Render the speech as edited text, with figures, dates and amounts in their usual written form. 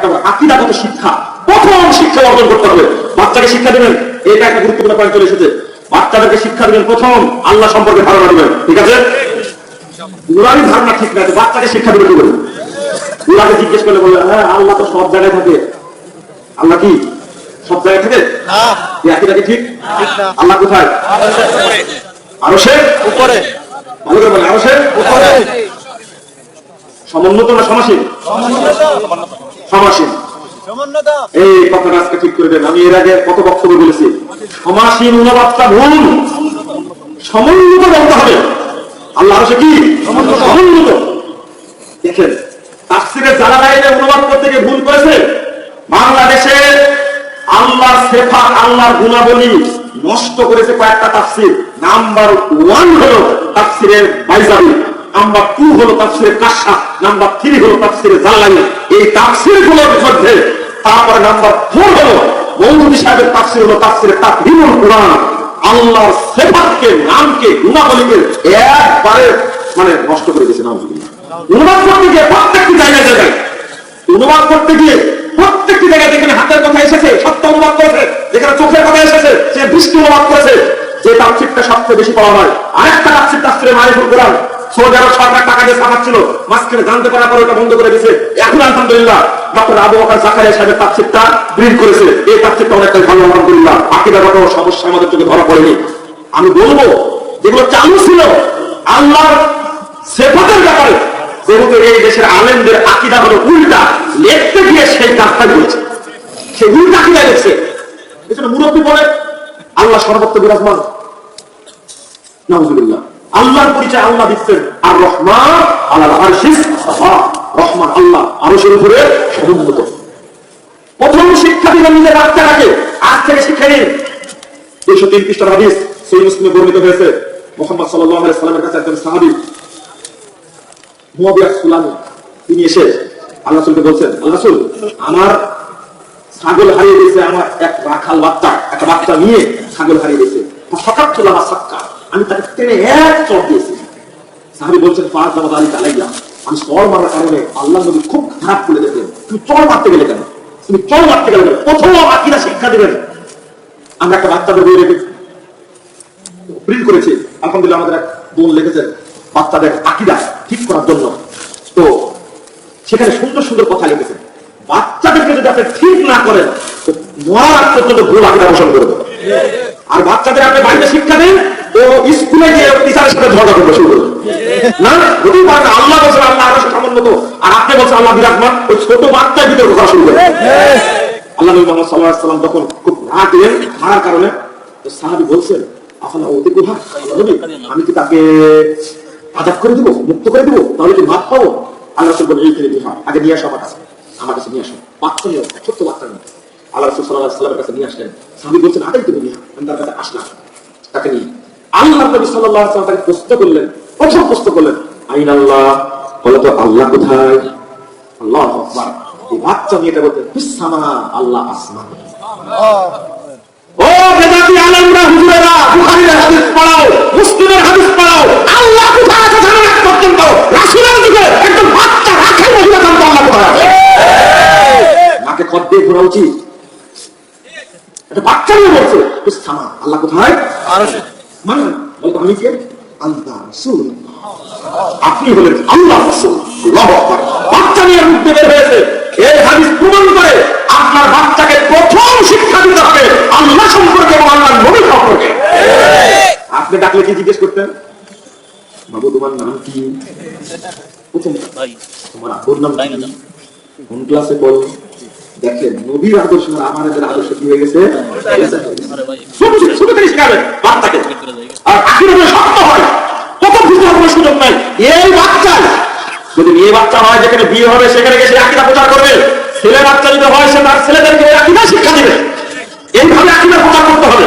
একটা আকীদাগত শিক্ষা, প্রথম শিক্ষা অর্জন করতে হবে। বাচ্চাকে শিক্ষা দেবেন, এটা একটা গুরুত্বপূর্ণ পয়েন্ট চলে এসেছে। বাচ্চাদেরকে শিক্ষা দেবেন প্রথম আল্লাহ সম্পর্কে ধারণা দেবেন, ঠিক আছে? নুরানি ধারণা ঠিক না, বাচ্চাকে শিক্ষা দেবে কি বলবেন? ওনাকে জিজ্ঞেস করলে বললেন, হ্যাঁ আল্লাহ তো সব জায়গায় থাকে। আল্লাহ কি সব জায়গায় থাকে? একই ঠিক? আল্লাহ কোথায়? আরশের উপরে। ভালো করে বলে, আরশের উপরে। সমুন্নত না সমাসীন? সমাসীন। এই কথাটা আজকে ঠিক করে দেন। আমি এর আগে কত বক্তব্য বলেছি, সমাসীন অনুবাদটা ভুল, সমুন্নত বলতে হবে। আল্লাহ আরশে কি সমুন্নত। দেখেন তাফসীরে জালালাইনে অনুবাদ করতে গিয়ে ভুল করেছে। বাংলাদেশে আল্লাহর সিফাত, আল্লাহর গুণাবলী নষ্ট করেছে কয়েকটা তাফসীর। নাম্বার 1 হলো তাফসীরে বাইজাবি, নাম্বার 2 হলো তাফসীরে কাশফ, নাম্বার 3 হলো তাফসীরে জালালাইন। এই তাফসীরগুলোর মধ্যে তারপরে নাম্বার 4 হলো মওদুদী সাহেবের তাফসীর, হলো তাফসীরে তাকরিমুল কুরআন। আল্লাহর সিফাতকে, নামকে, গুণাবলীকে একবারে মানে নষ্ট করে দিয়েছে। নাউযুবিল্লাহ। অনুবাদ করতে গিয়ে প্রত্যেকটি জায়গায় অনুবাদ করতে গিয়ে প্রত্যেকটি জায়গায় যেখানে হাতের কথা এসেছে সত্য অনুবাদ করেছে, যেখানে চোখের কথা এসেছে সে দৃষ্টি অনুবাদ করেছে। যে তাফসীরটা সবচেয়ে বেশি পড়া হয় আরেকটা তাফসীর, তাফসীরে মারিফুল কোরআন। সৌদি আরব সরকার টাকা দিয়ে ছাপাচ্ছিল, মাঝখানে জানতে পারার পরে ওটা বন্ধ করে দিয়েছে। এখন আলহামদুলিল্লাহ ডক্টর আবু বকর জাকারিয়া সাহেবের তাফসীরটা প্রিন্ট করেছে। এই তাফসীরটা অনেকটাই ভালো, আলহামদুলিল্লাহ। আকীদাগত সমস্যা আমাদের চোখে ধরা পড়েনি। আমি বলবো যেগুলো চালু ছিল আল্লাহর সিফাতের ব্যাপারে, যেহেতু এই দেশের আলেমদের আকীদা হলো উল্টা, লিখতে গিয়ে সেই কাজটা করেছে, সে উল্টা আকীদা লিখছে। এজন্য মুরব্বী বলে আল্লাহ সর্বত্র বিরাজমান। নাউযুবিল্লাহ। আল্লাহর পরিচয় আল্লাহ দিচ্ছেন আর রহমান আলাল আরশিস ইস্তাওয়া। রহমান আল্লাহ আরশের উপরে সমুন্নত। প্রথম শিক্ষা দিবেন নিজের বাচ্চাটাকে, আজ থেকে শিক্ষা নিন। 203 পৃষ্ঠার হাদিস সহিহ মুসলিমে বর্ণিত হয়েছে। মুহাম্মদ সাল্লাল্লাহু আলাইহি সাল্লামের কাছে একজন সাহাবী মুয়াবিয়া সুলামি, তিনি এসে আল্লাহ রাসূলকে বলছেন, আল্লাহ রাসূল আমার ছাগল হারিয়ে গেছে, আমার এক রাখাল বাচ্চা একটা বাচ্চা নিয়ে ছাগল হারিয়ে গেছে। ফাকাতুল্লাহ সাক্কা, আমি তাকে টেনে এক চড় দিয়েছি। সাহাবী বলছেন, ফাযাবাদ আলাইকা আলাইয়া, আমি চড় মারার কারণে আল্লাহ নবী খুব খারাপ করে দিতেন। তুমি চড় মারতে গেলে কেন? তুমি চড় মারতে গেলে কেন? প্রথম আকীদা শিক্ষা দিবেন। আমরা একটা বাচ্চাদের বই রেখেছি, প্রিন্ট করেছি, আলহামদুলিল্লাহ। আমাদের এক বোন লিখেছেন বাচ্চাদের আকীদা ঠিক করার জন্য। তো সেখানে সুন্দর সুন্দর কথা লিখেছেন। বাচ্চাদেরকে যদি আপনি ঠিক না করেন তো মরার পর্যন্ত ভুল আকীদা পোষণ করে দেবেন। আর বাচ্চাদের আপনি বাড়িতে শিক্ষা দেন, ও স্কুলে গিয়ে টিচারের সাথে ঝগড়া করবে শুরু করবে না। যদি পারেন আল্লাহ বলছেন আল্লাহ আরশের সমুন্নত, আর আপনি বলছেন আল্লাহ বিরাজমান, ওই ছোট বাচ্চার ভিতরে কথা শুরু করবে। আল্লাহ নবী মুহাম্মদ সাল্লাল্লাহু আলাইহি ওয়াসাল্লাম তখন খুব রাগ দিলেন, মারার কারণে। তো সাহাবী বলছেন, আফালা উতিকুহা, নবী আমি কি তাকে আযাব করে দিব, মুক্ত করে দিব, তাহলে কি মাফ পাবো? আল্লাহ রাসূল বলেন, এই করে দিহা, আগে নিয়ে আসো আমার কাছে নিয়ে আসো। বাচ্চা নিয়ে, ছোট্ট বাচ্চা নিয়ে আল্লাহ রাসূল সাল্লাল্লাহু আলাইহি ওয়াসাল্লামের কাছে নিয়ে আসলেন। সাহাবী বলছেন, আগেই তো নিয়ে, আমি তার কাছে আসলাম, তাকে নিয়ে আল্লাহ নবী সাল্লাল্লাহু আলাইহি ওয়াসাল্লাম তাকে প্রশ্ন করলেন, প্রথম প্রশ্ন করলেন, আইন আল্লাহ, বলে তো আল্লাহ কোথায়? আল্লাহু আকবার। এই বাচ্চা মেয়েটা বলতে, ফিস-সামা, আল্লাহ আসমানে। ও বেদাতি আলেমরা, হুজুরেরা, বুখারীর হাদিস পড়াও, মুসলিমের হাদিস পড়াও, আল্লাহ কোথায় আছে জানা না পর্যন্ত রাসূলের যুগে একজন বাচ্চা রাখাল মহিলা জানতো আল্লাহ কোথায় আছে। মাকে খত দিয়ে ঘোরা উচিত। একটা বাচ্চা নিয়ে বলছে, ফিস-সামা, আল্লাহ কোথায়? আরশে। মানে বলতো আমি কে? আল্লাহ রাসূল। আপনি হলেন আল্লাহ রাসূল। আল্লাহু আকবার। বাচ্চা নিয়ে মুখ দিয়ে বের হয়েছে। এই হাদিস প্রমাণ করে আপনার বাচ্চাকে প্রথম শিক্ষা দিতে হবে আল্লাহ সম্পর্কে এবং আল্লাহর নবী সম্পর্কে। আপনি ডাকলে কি জিজ্ঞেস করতেন? বাবু তোমার নাম কি? প্রথম তোমার আব্বুর নাম কি? কোন ক্লাসে পড়ো? দেখেন নবীর আদর্শ আর আমাদের আদর্শ কি হয়ে গেছে? ছোট থেকে শিখাবেন বাচ্চাকে। আর আখিরাতে শক্ত হয়, কত বুঝতে হবে সুযোগ নাই। এই বাচ্চা যদি মেয়ে বাচ্চা হয়, যেখানে বিয়ে হবে সেখানে গিয়ে সে আকীদা প্রচার করবে। ছেলে বাচ্চা যদি হয়, সে তার ছেলেদেরকে আকীদা শিক্ষা দিবে। এইভাবে আকীদা প্রচার করতে হবে।